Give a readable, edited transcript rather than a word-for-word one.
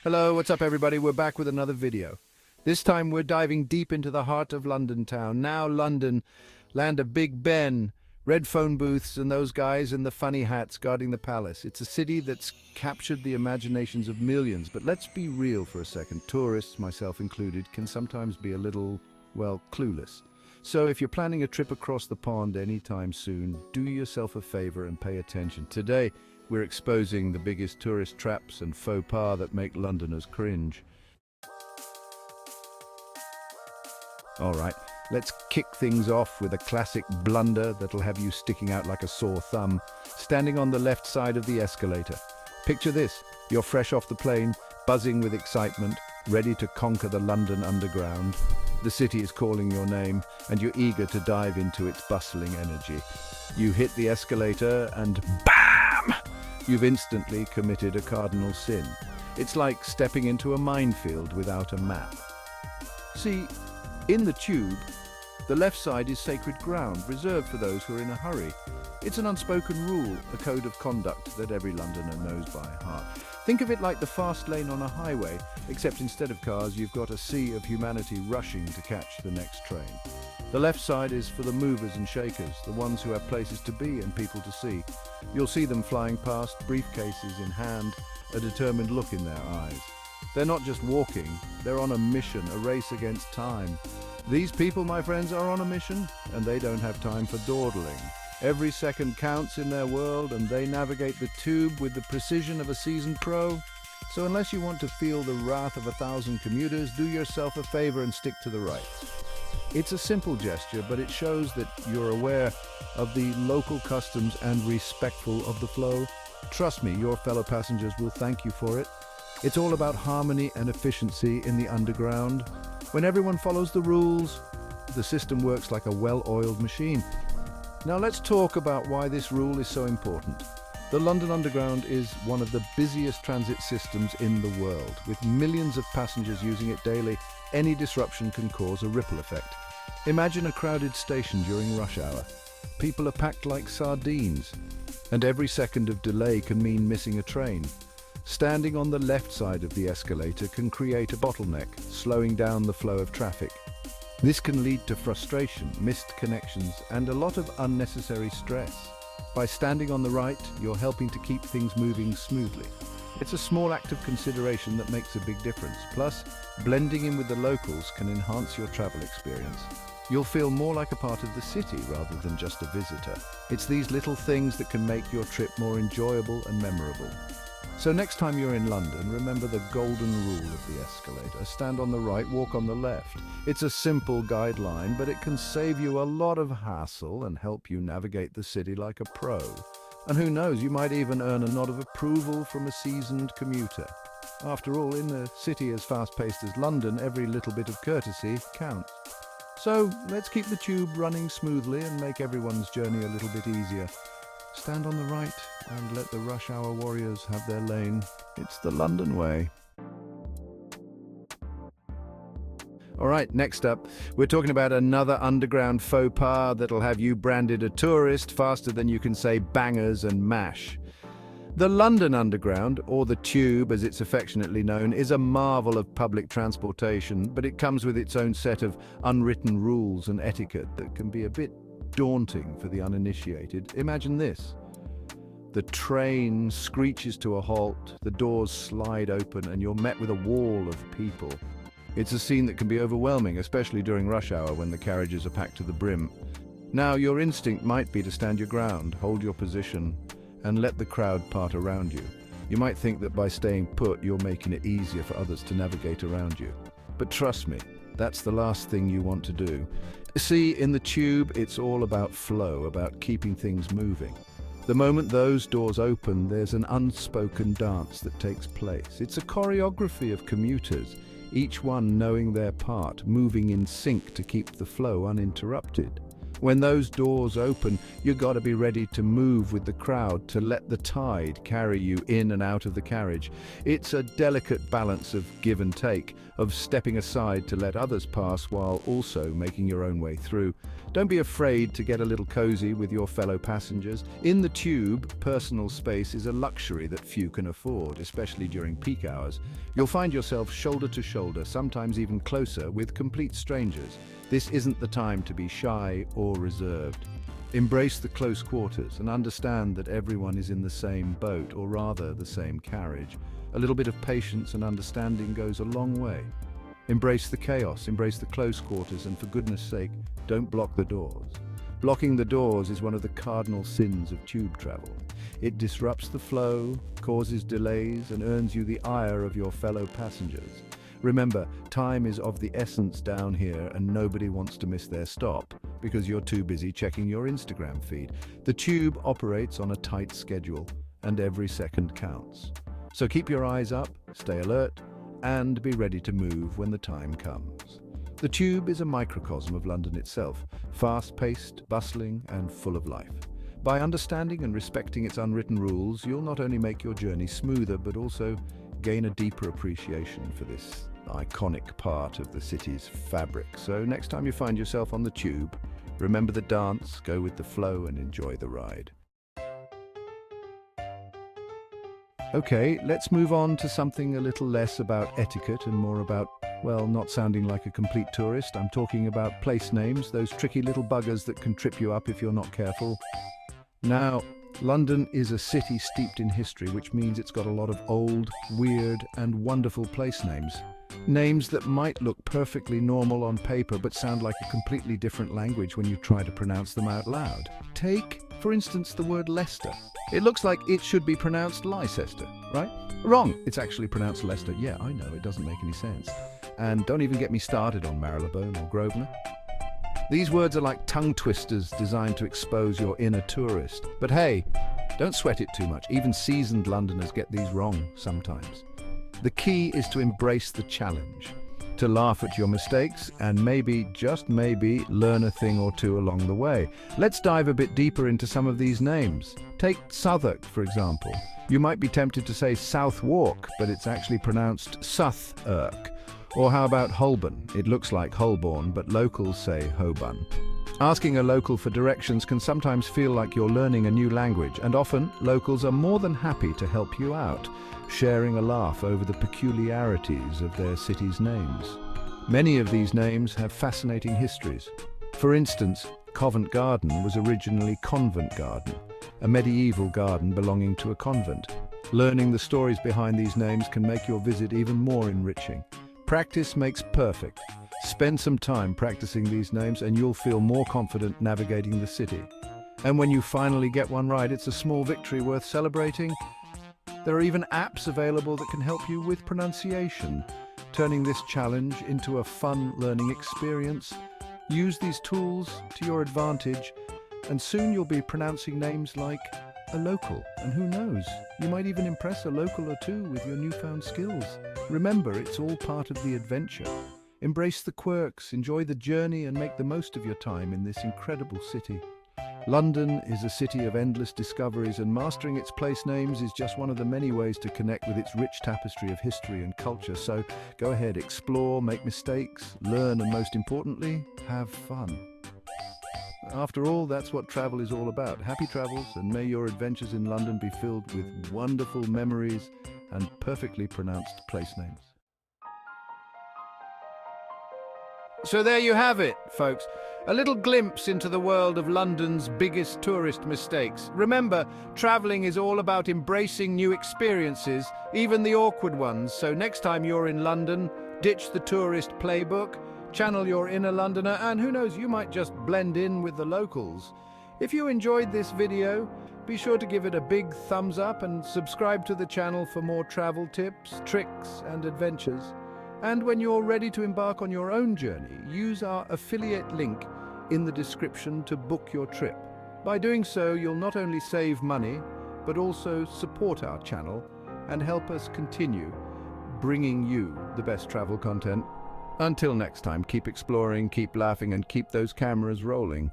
Hello, what's up everybody? We're back with another video. This time we're diving deep into the heart of London town. Now London, land of Big Ben, red phone booths and those guys in the funny hats guarding the palace. It's a city that's captured the imaginations of millions, but let's be real for a second. Tourists, myself included, can sometimes be a little, well, clueless. So if you're planning a trip across the pond anytime soon, do yourself a favor and pay attention. Today, we're exposing the biggest tourist traps and faux pas that make Londoners cringe. All right, let's kick things off with a classic blunder that'll have you sticking out like a sore thumb. Standing on the left side of the escalator. Picture this, you're fresh off the plane, buzzing with excitement, ready to conquer the London Underground. The city is calling your name, and you're eager to dive into its bustling energy. You hit the escalator and BAM! You've instantly committed a cardinal sin. It's like stepping into a minefield without a map. See, in the tube, the left side is sacred ground, reserved for those who are in a hurry. It's an unspoken rule, a code of conduct that every Londoner knows by heart. Think of it like the fast lane on a highway, except instead of cars, you've got a sea of humanity rushing to catch the next train. The left side is for the movers and shakers, the ones who have places to be and people to see. You'll see them flying past, briefcases in hand, a determined look in their eyes. They're not just walking, they're on a mission, a race against time. These people, my friends, are on a mission, and they don't have time for dawdling. Every second counts in their world, and they navigate the tube with the precision of a seasoned pro. So unless you want to feel the wrath of 1,000 commuters, do yourself a favor and stick to the right. It's a simple gesture, but it shows that you're aware of the local customs and respectful of the flow. Trust me, your fellow passengers will thank you for it. It's all about harmony and efficiency in the underground. When everyone follows the rules, the system works like a well-oiled machine. Now let's talk about why this rule is so important. The London Underground is one of the busiest transit systems in the world. With millions of passengers using it daily, any disruption can cause a ripple effect. Imagine a crowded station during rush hour. People are packed like sardines, and every second of delay can mean missing a train. Standing on the left side of the escalator can create a bottleneck, slowing down the flow of traffic. This can lead to frustration, missed connections, and a lot of unnecessary stress. By standing on the right, you're helping to keep things moving smoothly. It's a small act of consideration that makes a big difference. Plus, blending in with the locals can enhance your travel experience. You'll feel more like a part of the city rather than just a visitor. It's these little things that can make your trip more enjoyable and memorable. So next time you're in London, remember the golden rule of the escalator. Stand on the right, walk on the left. It's a simple guideline, but it can save you a lot of hassle and help you navigate the city like a pro. And who knows, you might even earn a nod of approval from a seasoned commuter. After all, in a city as fast-paced as London, every little bit of courtesy counts. So let's keep the tube running smoothly and make everyone's journey a little bit easier. Stand on the right and let the rush hour warriors have their lane. It's the London way. All right, next up, we're talking about another underground faux pas that'll have you branded a tourist faster than you can say bangers and mash. The London Underground, or the Tube as it's affectionately known, is a marvel of public transportation, but it comes with its own set of unwritten rules and etiquette that can be a bit daunting for the uninitiated. Imagine this. The train screeches to a halt, the doors slide open, and you're met with a wall of people. It's a scene that can be overwhelming, especially during rush hour when the carriages are packed to the brim. Now, your instinct might be to stand your ground, hold your position, and let the crowd part around you. You might think that by staying put, you're making it easier for others to navigate around you. But trust me, that's the last thing you want to do. See, in the tube, it's all about flow, about keeping things moving. The moment those doors open, there's an unspoken dance that takes place. It's a choreography of commuters, each one knowing their part, moving in sync to keep the flow uninterrupted. When those doors open, you've got to be ready to move with the crowd, to let the tide carry you in and out of the carriage. It's a delicate balance of give and take, of stepping aside to let others pass while also making your own way through. Don't be afraid to get a little cozy with your fellow passengers. In the tube, personal space is a luxury that few can afford, especially during peak hours. You'll find yourself shoulder to shoulder, sometimes even closer, with complete strangers. This isn't the time to be shy or reserved. Embrace the close quarters and understand that everyone is in the same boat, or rather the same carriage. A little bit of patience and understanding goes a long way. Embrace the chaos, embrace the close quarters, and for goodness sake, don't block the doors. Blocking the doors is one of the cardinal sins of tube travel. It disrupts the flow, causes delays, and earns you the ire of your fellow passengers. Remember, time is of the essence down here, and nobody wants to miss their stop because you're too busy checking your Instagram feed. The tube operates on a tight schedule, and every second counts. So keep your eyes up, stay alert, and be ready to move when the time comes. The tube is a microcosm of London itself, fast-paced, bustling, and full of life. By understanding and respecting its unwritten rules, you'll not only make your journey smoother, but also gain a deeper appreciation for this iconic part of the city's fabric. So next time you find yourself on the tube, remember the dance, go with the flow, and enjoy the ride. Okay, let's move on to something a little less about etiquette and more about, well, not sounding like a complete tourist. I'm talking about place names, those tricky little buggers that can trip you up if you're not careful. Now, London is a city steeped in history, which means it's got a lot of old, weird, and wonderful place names. Names that might look perfectly normal on paper but sound like a completely different language when you try to pronounce them out loud. Take, for instance, the word Leicester. It looks like it should be pronounced Leicester, right? Wrong. It's actually pronounced Leicester. Yeah, I know, it doesn't make any sense. And don't even get me started on Marylebone or Grosvenor. These words are like tongue twisters designed to expose your inner tourist. But hey, don't sweat it too much. Even seasoned Londoners get these wrong sometimes. The key is to embrace the challenge, to laugh at your mistakes, and maybe, just maybe, learn a thing or two along the way. Let's dive a bit deeper into some of these names. Take Southwark, for example. You might be tempted to say Southwark, but it's actually pronounced Southwark. Or how about Holborn? It looks like Holborn, but locals say Holborn. Asking a local for directions can sometimes feel like you're learning a new language, and often locals are more than happy to help you out, sharing a laugh over the peculiarities of their city's names. Many of these names have fascinating histories. For instance, Covent Garden was originally Convent Garden, a medieval garden belonging to a convent. Learning the stories behind these names can make your visit even more enriching. Practice makes perfect. Spend some time practicing these names and you'll feel more confident navigating the city. And when you finally get one right, it's a small victory worth celebrating. There are even apps available that can help you with pronunciation, turning this challenge into a fun learning experience. Use these tools to your advantage, and soon you'll be pronouncing names like a local. And who knows, you might even impress a local or two with your newfound skills. Remember, it's all part of the adventure. Embrace the quirks, enjoy the journey, and make the most of your time in this incredible city. London is a city of endless discoveries, and mastering its place names is just one of the many ways to connect with its rich tapestry of history and culture. So go ahead, explore, make mistakes, learn, and most importantly, have fun. After all, that's what travel is all about. Happy travels, and may your adventures in London be filled with wonderful memories and perfectly pronounced place names. So there you have it, folks. A little glimpse into the world of London's biggest tourist mistakes. Remember, traveling is all about embracing new experiences, even the awkward ones. So next time you're in London, ditch the tourist playbook, channel your inner Londoner, and who knows, you might just blend in with the locals. If you enjoyed this video, be sure to give it a big thumbs up and subscribe to the channel for more travel tips, tricks, and adventures. And when you're ready to embark on your own journey, use our affiliate link in the description to book your trip. By doing so, you'll not only save money, but also support our channel and help us continue bringing you the best travel content. Until next time, keep exploring, keep laughing, and keep those cameras rolling.